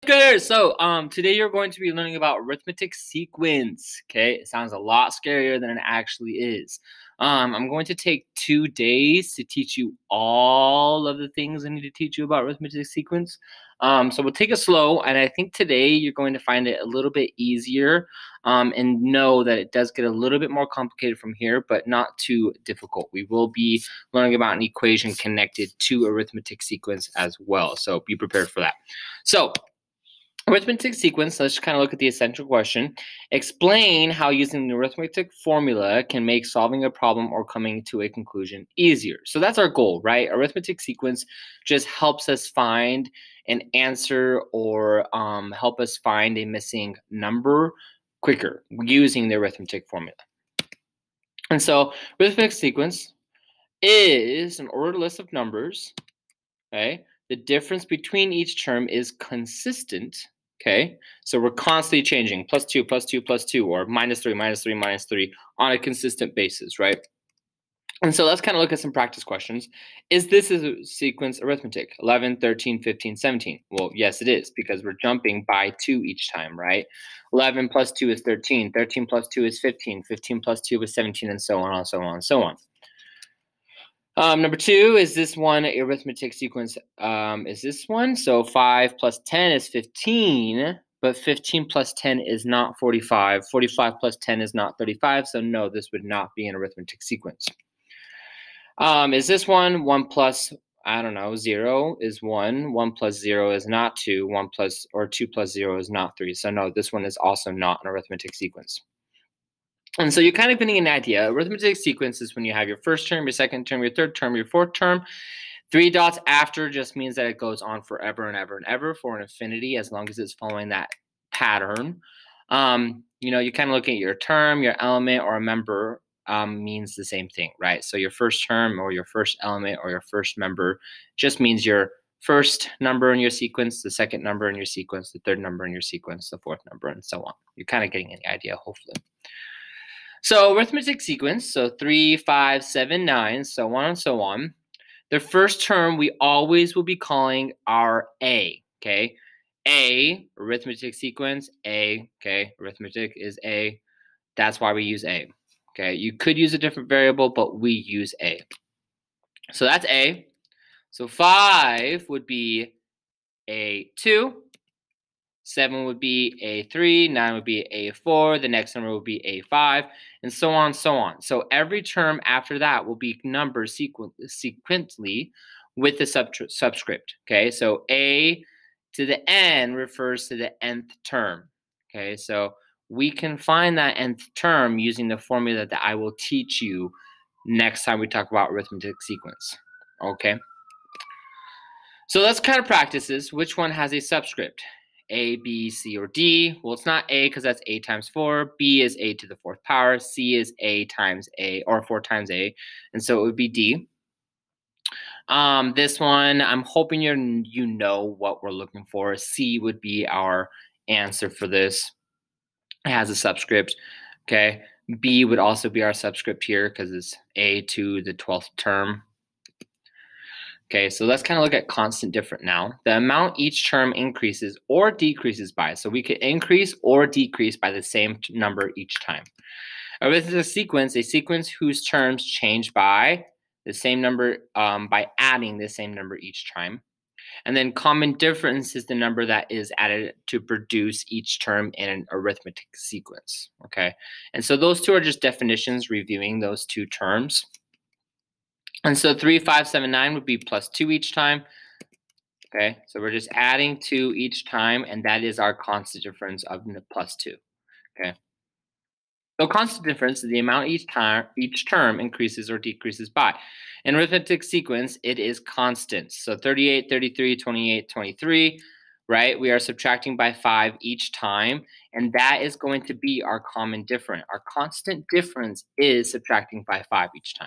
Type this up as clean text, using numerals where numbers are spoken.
Good. So, today you're going to be learning about arithmetic sequence. Okay, it sounds a lot scarier than it actually is. I'm going to take 2 days to teach you all of the things I need to teach you about arithmetic sequence. So we'll take it slow, and I think today you're going to find it a little bit easier, and know that it does get a little bit more complicated from here, but not too difficult. We will be learning about an equation connected to arithmetic sequence as well, so be prepared for that. So, arithmetic sequence, let's kind of look at the essential question. Explain how using the arithmetic formula can make solving a problem or coming to a conclusion easier. So that's our goal, right? Arithmetic sequence just helps us find an answer or help us find a missing number quicker using the arithmetic formula. And so arithmetic sequence is an ordered list of numbers, okay? The difference between each term is consistent. Okay, so we're constantly changing +2, +2, +2, or -3, -3, -3 on a consistent basis, right? And so let's kind of look at some practice questions. Is this a sequence arithmetic? 11, 13, 15, 17. Well, yes, it is, because we're jumping by 2 each time, right? 11 plus 2 is 13, 13 plus 2 is 15, 15 plus 2 is 17, and so on, and so on, and so on. Number 2, is this one arithmetic sequence? Is this one? So 5 plus 10 is 15, but 15 plus 10 is not 45. 45 plus 10 is not 35, so no, this would not be an arithmetic sequence. Is this one? 1 plus, I don't know, 0 is 1. 1 plus 0 is not 2. 2 plus 0 is not 3. So no, this one is also not an arithmetic sequence. And so you're kind of getting an idea. Arithmetic sequence is when you have your first term, your second term, your third term, your fourth term. 3 dots after just means that it goes on forever and ever and ever for an infinity, as long as it's following that pattern. You kind of look at your term, your element, or a member means the same thing, right? So your first term or your first element or your first member just means your first number in your sequence, the second number in your sequence, the third number in your sequence, the fourth number, and so on. You're kind of getting an idea, hopefully. So arithmetic sequence, so 3, 5, 7, 9, so on and so on. The first term we always will be calling our A, okay? A, arithmetic sequence, A, okay? Arithmetic is A. That's why we use A, okay? You could use a different variable, but we use A. So that's A. So 5 would be A2. 7 would be A3, 9 would be A4, the next number would be A5, and so on, so on. So every term after that will be numbered sequentially with the subscript, okay? So A to the N refers to the nth term, okay? So we can find that nth term using the formula that I will teach you next time we talk about arithmetic sequence, okay? So let's kind of practice this. Which one has a subscript? A, B, C, or D? Well, it's not A because that's A times 4. B is A to the 4th power. C is A times A, or 4 times A. And so it would be D. This one, I'm hoping you know what we're looking for. C would be our answer for this. It has a subscript, okay? B would also be our subscript here because it's A to the 12th term. Okay, so let's kind of look at constant difference now. The amount each term increases or decreases by. So we could increase or decrease by the same number each time. This is a sequence whose terms change by the same number by adding the same number each time. And then common difference is the number that is added to produce each term in an arithmetic sequence. Okay, and so those two are just definitions reviewing those two terms. And so 3, 5, 7, 9 would be +2 each time. Okay, so we're just adding 2 each time, and that is our constant difference of +2. Okay, so constant difference is the amount each term increases or decreases by. In arithmetic sequence, it is constant. So 38, 33, 28, 23, right? We are subtracting by 5 each time, and that is going to be our common difference. Our constant difference is subtracting by 5 each time.